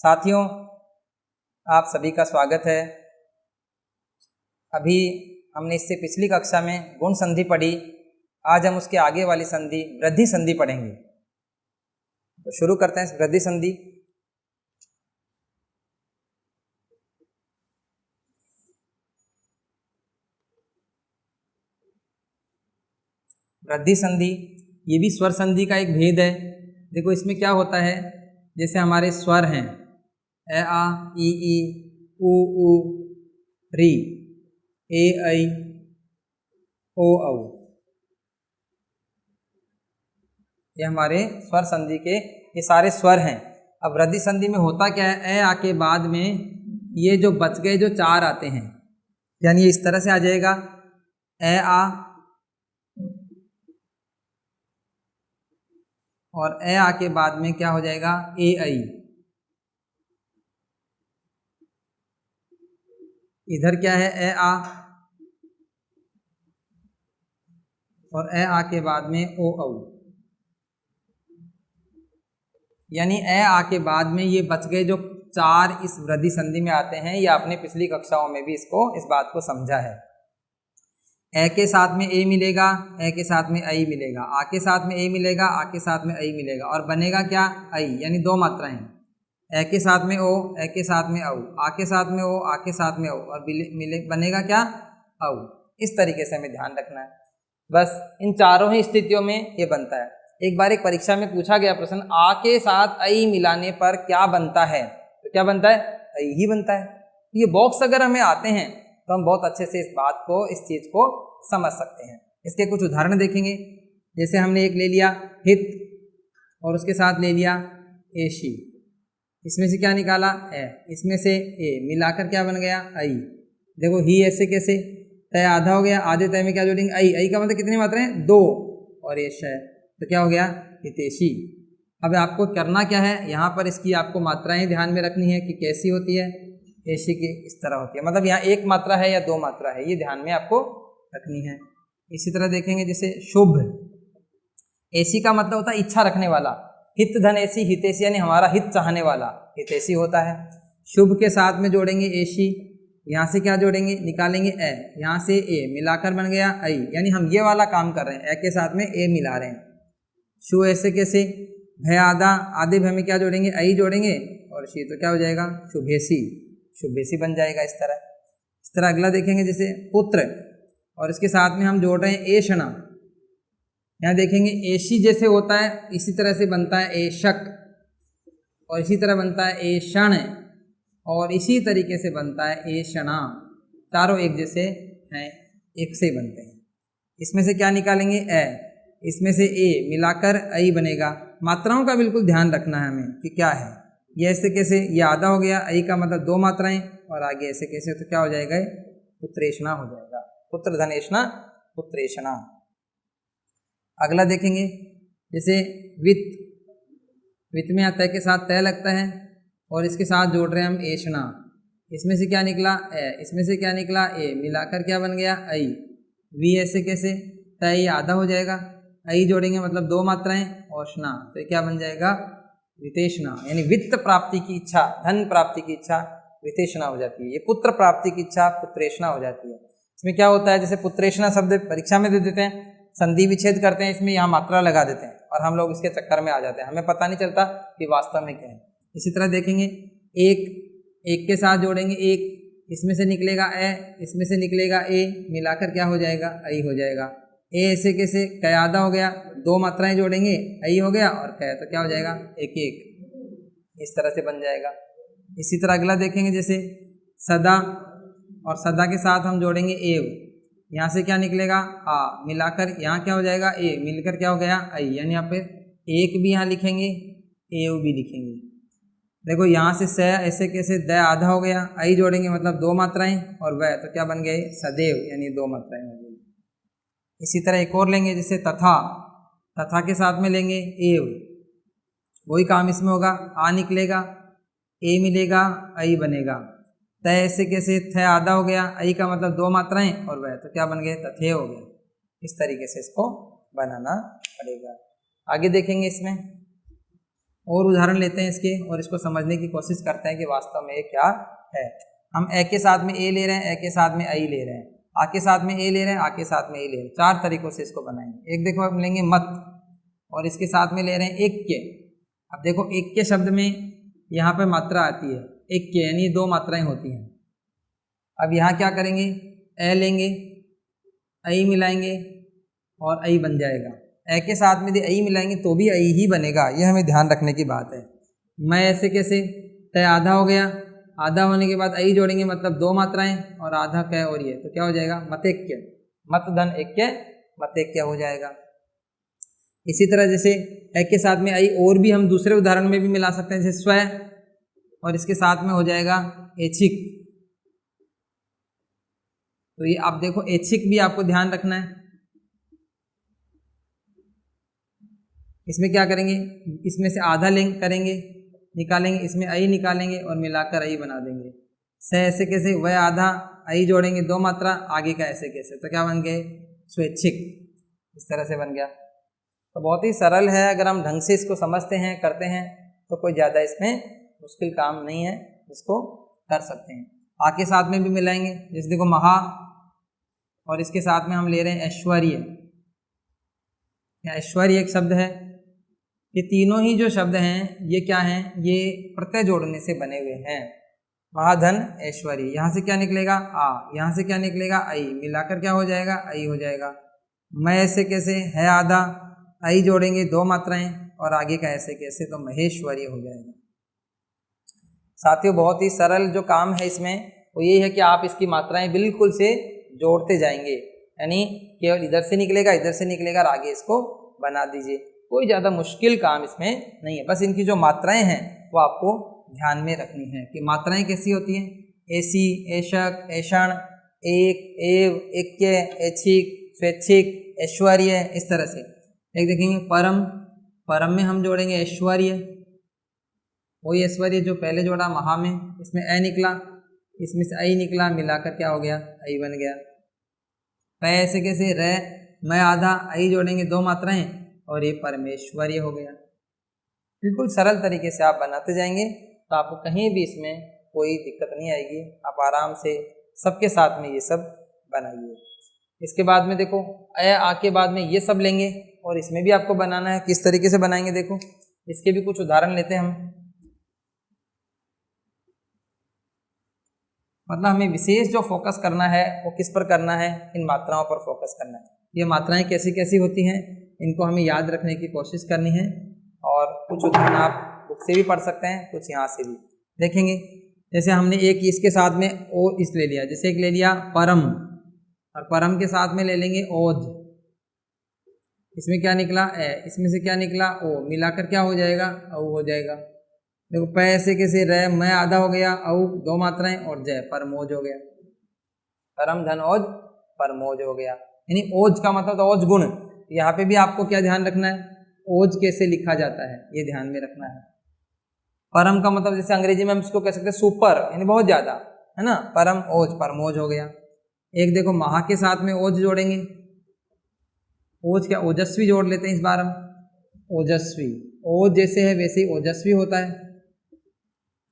साथियों, आप सभी का स्वागत है। अभी हमने इससे पिछली कक्षा में गुण संधि पढ़ी। आज हम उसके आगे वाली संधि वृद्धि संधि पढ़ेंगे। तो शुरू करते हैं वृद्धि संधि। वृद्धि संधि ये भी स्वर संधि का एक भेद है। देखो इसमें क्या होता है, जैसे हमारे स्वर हैं ए आ ई उ री, ए ऐ ओ औ, ये हमारे स्वर संधि के ये सारे स्वर हैं। अब वृद्धि संधि में होता क्या है, ए आ के बाद में ये जो बच गए जो चार आते हैं, यानी इस तरह से आ जाएगा ए आ, और ए आ के बाद में क्या हो जाएगा ए ऐ। इधर क्या है ए आ, और ए आ के बाद में ओ औ, यानी ए आ के बाद में ये बच गए जो चार इस वृद्धि संधि में आते हैं। ये आपने पिछली कक्षाओं में भी इस बात को समझा है। ए के साथ में ए मिलेगा, ए के साथ में ऐ मिलेगा, आ के साथ में ए मिलेगा, आ के साथ में ऐ मिलेगा, और बनेगा क्या ऐ, यानी दो मात्राएं। ए के साथ में ओ, ए के साथ में औ, आ के साथ में ओ, आ के साथ में औ, और बनेगा क्या औ। इस तरीके से हमें ध्यान रखना है। बस इन चारों ही स्थितियों में ये बनता है। एक बार एक परीक्षा में पूछा गया प्रश्न, आ के साथ ऐ मिलाने पर क्या बनता है, तो क्या बनता है ऐ ही बनता है। ये बॉक्स अगर हमें आते हैं तो हम बहुत अच्छे से इस बात को, इस चीज को समझ सकते हैं। इसके कुछ उदाहरण देखेंगे। जैसे हमने एक ले लिया हित और उसके साथ ले लिया एशी, इसमें से क्या निकाला ए, इसमें से ए मिलाकर क्या बन गया ऐ। देखो ही ऐसे कैसे, तय आधा हो गया, आधे तय में क्या जोड़ेंगे ऐ, ऐ का मतलब कितनी मात्राएं दो, और ये शय, तो क्या हो गया हितेशी। अब आपको करना क्या है, यहाँ पर इसकी आपको मात्राएं ध्यान में रखनी है कि कैसी होती है। एशी की इस तरह होती है, मतलब यहाँ एक मात्रा है या दो मात्रा है, ये ध्यान में आपको रखनी है। इसी तरह देखेंगे जैसे शुभ, एसी का मतलब होता है इच्छा रखने वाला। हित धन एसी, हितेशी यानी हमारा हित चाहने वाला हितेशी होता है। शुभ के साथ में जोड़ेंगे एशी, यहाँ से क्या जोड़ेंगे निकालेंगे ए, यहाँ से ए मिलाकर बन गया ऐ, यानी हम ये वाला काम कर रहे हैं, ए के साथ में ए मिला रहे हैं। शु ऐसे कैसे, भय आधा, आधे भय में क्या जोड़ेंगे ऐ जोड़ेंगे, और शी तो क्या हो जाएगा शुभेशी, शुभेशी बन जाएगा। इस तरह अगला देखेंगे जैसे पुत्र, और इसके साथ में हम जोड़ रहे हैं एषणा। यहाँ देखेंगे एशी जैसे होता है इसी तरह से बनता है एशक, और इसी तरह बनता है एषण, और इसी तरीके से बनता है एषणा। चारों एक जैसे हैं, एक से बनते हैं। इसमें से क्या निकालेंगे ए, इसमें से ए मिलाकर ऐ बनेगा। मात्राओं का बिल्कुल ध्यान रखना है हमें कि क्या है। ये ऐसे कैसे, ये आधा हो गया, ऐ का मतलब दो मात्राएं, और आगे ऐसे कैसे, तो क्या हो जाएगा पुत्रेषणा हो जाएगा। पुत्र धनेषणा पुत्रेषणा। अगला देखेंगे जैसे वित्त, वित्त में तय के साथ तय लगता है, और इसके साथ जोड़ रहे हैं हम एषणा। इसमें से क्या निकला ए, इसमें से क्या निकला ए, मिलाकर क्या बन गया ऐ। वी ऐसे कैसे, तय आधा हो जाएगा, ऐ जोड़ेंगे मतलब दो मात्राएं, और स्ना, तो क्या बन जाएगा वितेषणा, यानी वित्त प्राप्ति की इच्छा, धन प्राप्ति की इच्छा वितेषणा हो जाती है। ये पुत्र प्राप्ति की इच्छा पुत्रेषणा हो जाती है। इसमें क्या होता है, जैसे पुत्रेषणा शब्द परीक्षा में दे देते हैं, संधि विच्छेद करते हैं, इसमें यहाँ मात्रा लगा देते हैं, और हम लोग इसके चक्कर में आ जाते हैं, हमें पता नहीं चलता कि वास्तव में क्या है। इसी तरह देखेंगे एक के साथ जोड़ेंगे एक, इसमें से निकलेगा ए, इसमें से निकलेगा ए, मिलाकर क्या हो जाएगा ऐ हो जाएगा। ए ऐसे कैसे, कै आधा हो गया, दो मात्राएं जोड़ेंगे ऐ हो गया, और कै तो क्या हो जाएगा एक एक, इस तरह से बन जाएगा। इसी तरह अगला देखेंगे जैसे सदा, और सदा के साथ हम जोड़ेंगे एव, यहाँ से क्या निकलेगा आ, मिलाकर यहाँ क्या हो जाएगा ए, मिलकर क्या हो गया ऐ, यानी यहाँ पे एक भी यहाँ लिखेंगे, एव भी लिखेंगे। देखो यहाँ से स ऐसे कैसे, द आधा हो गया, ऐ जोड़ेंगे मतलब दो मात्राएं, और वह तो क्या बन गए सदैव, यानी दो मात्राएं हो गई। इसी तरह एक और लेंगे जैसे तथा, तथा के साथ में लेंगे एव, वही काम इसमें होगा, आ निकलेगा, ए मिलेगा, ऐ बनेगा। तय ऐसे कैसे, थ आधा हो गया, ऐ का मतलब दो मात्राएं, और वह तो क्या बन गए तथे हो गया। इस तरीके से इसको बनाना पड़ेगा। आगे देखेंगे इसमें और उदाहरण लेते हैं इसके और इसको समझने की कोशिश करते हैं कि वास्तव में ये क्या है। हम ए के साथ में ए ले रहे हैं, ए के साथ में आई ले रहे हैं, आ के साथ में ए ले रहे हैं, आ के साथ में ए ले रहे हैं। 4 तरीकों से इसको बनाएंगे। एक देखो हम लेंगे मत और इसके साथ में ले रहे हैं एक के। अब देखो एक के शब्द में यहाँ पे मात्रा आती है एक के, यानी 2 मात्राएं होती हैं। अब यहाँ क्या करेंगे, ए लेंगे, आई मिलाएंगे और आई बन जाएगा। ए के साथ में यदि आई मिलाएंगे तो भी आई ही बनेगा, यह हमें ध्यान रखने की बात है। मैं ऐसे कैसे, तय आधा हो गया, आधा होने के बाद आई जोड़ेंगे मतलब 2 मात्राएं और आधा कै और ये, तो क्या हो जाएगा मतैक्य, मत धन ऐक्य मतैक्य हो जाएगा। इसी तरह जैसे ए के साथ में आई और भी हम दूसरे उदाहरण में भी मिला सकते हैं, जैसे स्व और इसके साथ में हो जाएगा ऐच्छिक। तो ये आप देखो ऐच्छिक भी आपको ध्यान रखना है। इसमें क्या करेंगे, इसमें से आधा लिंक करेंगे, निकालेंगे, इसमें आई निकालेंगे और मिलाकर आई बना देंगे। स ऐसे कैसे, वह आधा, आई जोड़ेंगे 2 मात्रा, आगे का ऐसे कैसे, तो क्या बन गए स्वैच्छिक। इस तरह से बन गया। तो बहुत ही सरल है, अगर हम ढंग से इसको समझते हैं करते हैं तो कोई ज़्यादा इसमें मुश्किल काम नहीं है, इसको कर सकते हैं। आ के साथ में भी मिलाएंगे, जैसे देखो महा और इसके साथ में हम ले रहे हैं ऐश्वर्य। ऐश्वर्य एक शब्द है। ये तीनों ही जो शब्द हैं ये क्या हैं, ये प्रत्यय जोड़ने से बने हुए हैं। महाधन ऐश्वर्य, यहाँ से क्या निकलेगा आ, यहाँ से क्या निकलेगा आई, मिलाकर क्या हो जाएगा आई हो जाएगा। मैं ऐसे कैसे, है आधा, आई जोड़ेंगे 2 मात्राएं और आगे का ऐसे कैसे, तो महेश्वरी हो जाएगा। साथियों बहुत ही सरल जो काम है इसमें वो ये है कि आप इसकी मात्राएं बिल्कुल से जोड़ते जाएंगे, यानी केवल इधर से निकलेगा और आगे इसको बना दीजिए। कोई ज़्यादा मुश्किल काम इसमें नहीं है, बस इनकी जो मात्राएं हैं वो आपको ध्यान में रखनी है कि मात्राएं कैसी होती हैं, ऐसी, ऐशक, ऐषण, एक, एव, ऐक्य, ऐच्छिक, स्वैच्छिक, ऐश्वर्य, इस तरह से। एक देखेंगे परम, परम में हम जोड़ेंगे ऐश्वर्य, वही ऐश्वर्य जो पहले जोड़ा महा में, इसमें ए निकला, इसमें से आई निकला, मिलाकर क्या हो गया आई बन गया। पै ऐसे कैसे, रे, मैं आधा, आई जोड़ेंगे 2 मात्राएं और ये परमेश्वर्य हो गया। बिल्कुल सरल तरीके से आप बनाते जाएंगे तो आपको कहीं भी इसमें कोई दिक्कत नहीं आएगी, आप आराम से सबके साथ में ये सब बनाइए। इसके बाद में देखो ए आ के बाद में ये सब लेंगे और इसमें भी आपको बनाना है। किस तरीके से बनाएंगे देखो, इसके भी कुछ उदाहरण लेते हैं हम। मतलब हमें विशेष जो फोकस करना है वो किस पर करना है, इन मात्राओं पर फोकस करना है। ये मात्राएं कैसी कैसी होती हैं इनको हमें याद रखने की कोशिश करनी है और कुछ उदाहरण आप बुक से भी पढ़ सकते हैं, कुछ यहाँ से भी देखेंगे। जैसे हमने एक इसके साथ में ओ इस ले लिया, जैसे एक ले लिया परम और परम के साथ में ले लेंगे ओज, इसमें क्या निकला ए, इसमें से क्या निकला ओ, मिलाकर क्या हो जाएगा औ हो जाएगा। देखो पै ऐसे कैसे, रे, मैं आधा हो गया, औ 2 मात्राएं और जय परमोज हो गया। परम धन ओज परमोज हो गया, यानी ओज का मतलब तो ओज गुण। यहाँ पे भी आपको क्या ध्यान रखना है, ओज कैसे लिखा जाता है ये ध्यान में रखना है। परम का मतलब जैसे अंग्रेजी में हम इसको कह सकते हैं सुपर, यानी बहुत ज्यादा, है ना। परम ओज परमोज हो गया। एक देखो महा के साथ में ओज जोड़ेंगे, ओज क्या ओजस्वी जोड़ लेते हैं इस बार हम, ओजस्वी, ओज जैसे है वैसे ही ओजस्वी होता है।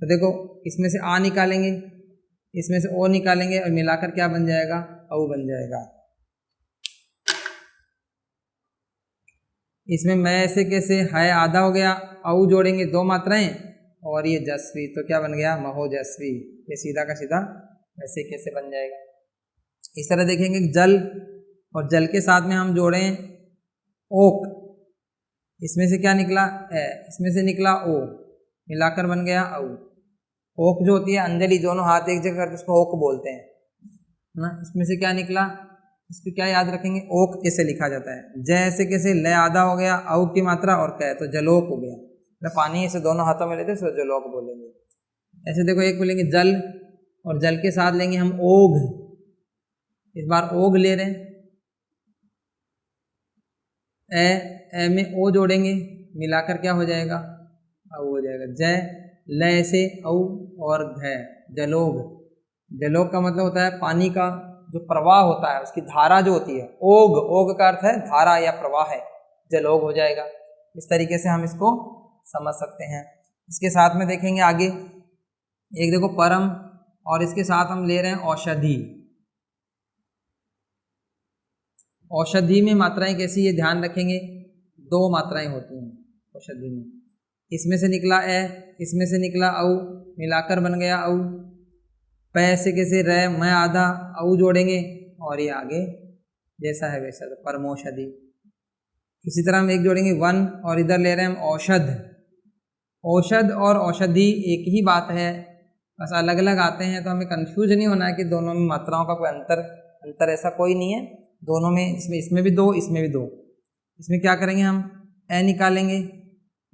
तो देखो इसमें से आ निकालेंगे, इसमें से ओ निकालेंगे और मिलाकर क्या बन जाएगा औ बन जाएगा। इसमें मैं ऐसे कैसे, है आधा हो गया, औ जोड़ेंगे 2 मात्राएं और ये जस्वी, तो क्या बन गया महोजस्वी। ये सीधा का सीधा ऐसे कैसे बन जाएगा। इस तरह देखेंगे जल और जल के साथ में हम जोड़ें ओक, इसमें से क्या निकला ए, इसमें से निकला ओ, मिलाकर बन गया औ। ओक जो होती है अंजलि, दोनों हाथ एक जगह करके उसको ओक बोलते हैं ना। इसमें से क्या निकला, इसको क्या याद रखेंगे ओक कैसे लिखा जाता है। जय ऐसे कैसे, लय आधा हो गया, औ की मात्रा और कै, तो जलोक हो गया। तो पानी ऐसे दोनों हाथों में लेते तो जलोक बोलेंगे। ऐसे देखो एक बोलेंगे जल और जल के साथ लेंगे हम ओघ, इस बार ओघ ले रहे हैं। ए में ओ जोड़ेंगे, मिलाकर क्या हो जाएगा औ हो जाएगा। जय, लय से औ और घ, जलोग। जलोग का मतलब होता है पानी का जो प्रवाह होता है उसकी धारा जो होती है। ओग, ओग का अर्थ है धारा या प्रवाह है, जलोग हो जाएगा। इस तरीके से हम इसको समझ सकते हैं। इसके साथ में देखेंगे आगे, एक देखो परम, और इसके साथ हम ले रहे हैं औषधि। औषधि में मात्राएं कैसी, ये ध्यान रखेंगे, 2 मात्राएं होती हैं औषधि में। इसमें से निकला ए, इसमें से निकला औ, मिलाकर बन गया औ। पै से कैसे र, मैं आधा, औ जोड़ेंगे और ये आगे जैसा है वैसा, तो परमौषधि। इसी तरह हम एक जोड़ेंगे वन, और इधर ले रहे हैं हम औषध। औषध और औषधि एक ही बात है, बस अलग अलग आते हैं, तो हमें कंफ्यूज नहीं होना है कि दोनों में मात्राओं का कोई अंतर ऐसा कोई नहीं है। दोनों में, इसमें भी 2, इसमें भी 2। इसमें क्या करेंगे, हम ए निकालेंगे,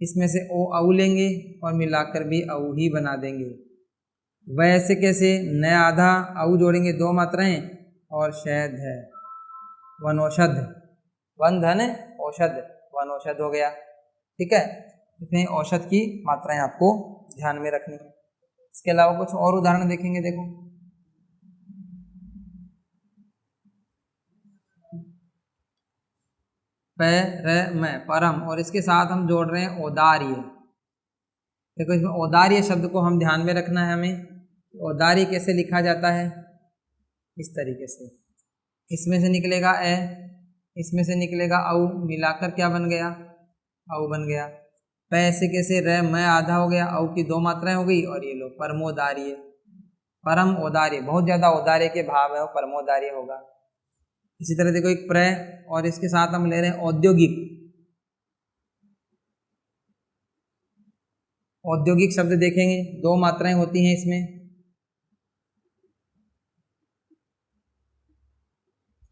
इसमें से ओ औ लेंगे और मिलाकर भी औ ही बना देंगे। वैसे कैसे, न आधा, औ जोड़ेंगे 2 मात्राएं और शहद है, वनौषध, वन धन औषध, वनौषध हो गया। ठीक है, इतने औषध की मात्राएं आपको ध्यान में रखनी है। इसके अलावा कुछ और उदाहरण देखेंगे। देखो, प र म, परम, और इसके साथ हम जोड़ रहे हैं औदार्य। देखो, इसमें औदार्य शब्द को हम ध्यान में रखना है हमें। औदार्य कैसे लिखा जाता है, इस तरीके से, इसमें से निकलेगा ए, इसमें से निकलेगा औ, मिलाकर क्या बन गया, औ बन गया। पै से कैसे र, मैं आधा हो गया, औ की 2 मात्राएं हो गई, और ये लो परमोदार्य, परम औदार्य, बहुत ज्यादा औदार्य के भाव है, वो परमोदार्य होगा। इसी तरह देखो, एक प्र, और इसके साथ हम ले रहे हैं औद्योगिक। औद्योगिक शब्द देखेंगे, 2 मात्राएं होती हैं इसमें।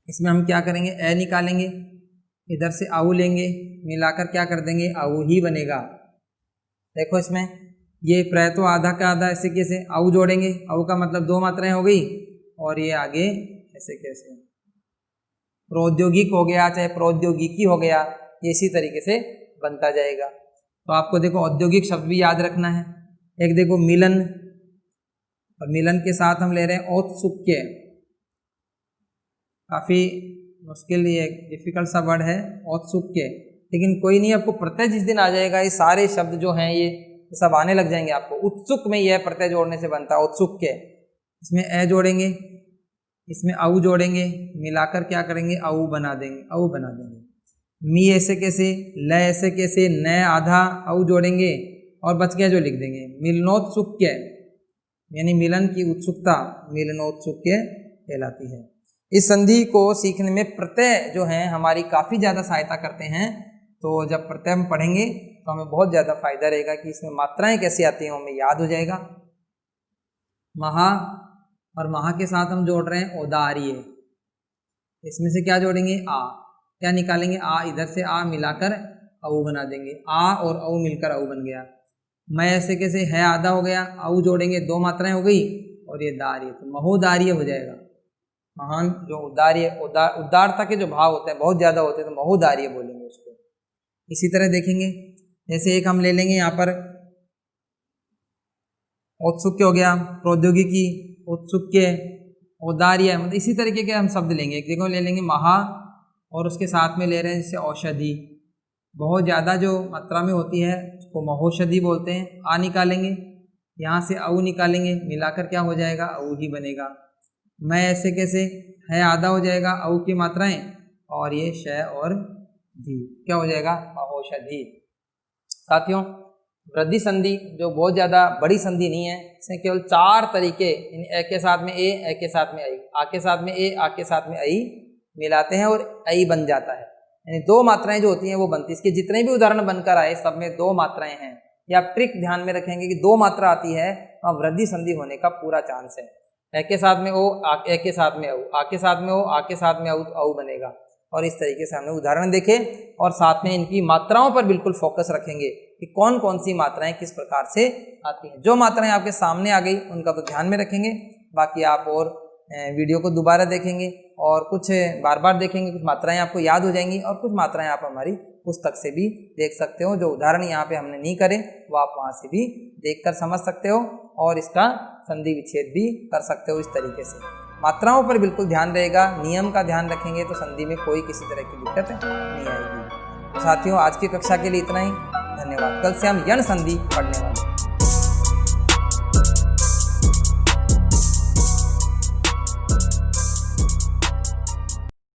इसमें हम क्या करेंगे, ए निकालेंगे, इधर से औ लेंगे, मिलाकर क्या कर देंगे, औ ही बनेगा। देखो, इसमें ये प्र तो आधा का आधा, ऐसे कैसे, औ जोड़ेंगे, औ का मतलब 2 मात्राएं हो गई, और ये आगे ऐसे कैसे, प्रौद्योगिक हो गया, चाहे प्रौद्योगिकी हो गया, ये इसी तरीके से बनता जाएगा। तो आपको देखो औद्योगिक शब्द भी याद रखना है। एक देखो मिलन, और मिलन के साथ हम ले रहे हैं औत्सुक्य। काफ़ी मुश्किल, ये डिफिकल्ट सा वर्ड है औत्सुक्य, लेकिन कोई नहीं, आपको प्रत्यय जिस दिन आ जाएगा, ये सारे शब्द जो हैं ये सब आने लग जाएंगे आपको। उत्सुक में यह प्रत्यय जोड़ने से बनता है औत्सुक्य। इसमें ए जोड़ेंगे, इसमें औ जोड़ेंगे, मिलाकर क्या करेंगे, औ बना देंगे, औ बना देंगे। मी ऐसे कैसे, ल ऐसे कैसे, न आधा, औ जोड़ेंगे और बच गया जो लिख देंगे, मिलनोत्सुक्य, यानी मिलन की उत्सुकता मिलनोत्सुक्य कहलाती है। इस संधि को सीखने में प्रत्यय जो हैं हमारी काफ़ी ज़्यादा सहायता करते हैं। तो जब प्रत्यय हम पढ़ेंगे तो हमें बहुत ज़्यादा फायदा रहेगा कि इसमें मात्राएं कैसी आती हैं, हमें याद हो जाएगा। महा, और महा के साथ हम जोड़ रहे हैं औदार्य। इसमें से क्या जोड़ेंगे, आ, क्या निकालेंगे, आ, इधर से आ मिलाकर औ बना देंगे, आ और औ मिलकर औ बन गया। मैं ऐसे कैसे, है आधा हो गया, औ जोड़ेंगे 2 मात्राएं हो गई, और ये दार्य, तो महोदार्य हो जाएगा। महान, जो उदार्य, उदारता के जो भाव होते हैं बहुत ज़्यादा होते हैं, तो महोदार्य बोलेंगे उसको। इसी तरह देखेंगे, जैसे एक हम ले लेंगे यहाँ पर औत्सुक्य हो गया, प्रौद्योगिकी, औत्सुक्य, औदार्य, मतलब इसी तरीके के हम शब्द लेंगे। एक देखो ले लेंगे महा, और उसके साथ में ले रहे हैं जैसे औषधि, बहुत ज़्यादा जो मात्रा में होती है उसको महोषधि बोलते हैं। आ निकालेंगे, यहाँ से औ निकालेंगे, मिलाकर क्या हो जाएगा, औ ही बनेगा। मैं ऐसे कैसे, है आधा हो जाएगा, औ की मात्राएं, और ये श और धी, क्या हो जाएगा, औषधि। साथियों, वृद्धि संधि जो बहुत ज़्यादा बड़ी संधि नहीं है, इसमें केवल 4 तरीके, ए के साथ में ए के साथ में आई, आ के साथ में ए, आ के साथ में आई मिलाते हैं और आई बन जाता है। यानी 2 मात्राएं जो होती हैं वो बनती है। इसके जितने भी उदाहरण बनकर आए सब में 2 मात्राएं हैं। ये आप ट्रिक ध्यान में रखेंगे कि 2 मात्रा आती है, वहाँ वृद्धि संधि होने का पूरा चांस है। ए के साथ में ओ, ए के साथ में औ, आ के साथ में ओ, आ के साथ में औ बनेगा। और इस तरीके से हमने उदाहरण देखे, और साथ में इनकी मात्राओं पर बिल्कुल फोकस रखेंगे कि कौन कौन सी मात्राएं किस प्रकार से आती हैं। जो मात्राएं आपके सामने आ गई उनका तो ध्यान में रखेंगे, बाकी आप और वीडियो को दोबारा देखेंगे और कुछ बार बार देखेंगे, कुछ मात्राएं आपको याद हो जाएंगी, और कुछ मात्राएं आप हमारी पुस्तक से भी देख सकते हो। जो उदाहरण यहाँ पे हमने नहीं करे वो आप वहाँ से भी देखकर समझ सकते हो, और इसका संधि विच्छेद भी कर सकते हो। इस तरीके से मात्राओं पर बिल्कुल ध्यान रहेगा, नियम का ध्यान रखेंगे तो संधि में कोई किसी तरह की दिक्कत नहीं आएगी। साथियों, आज की कक्षा के लिए इतना ही। धन्यवाद। कल से हम यण संधि पढ़ने वाले हैं।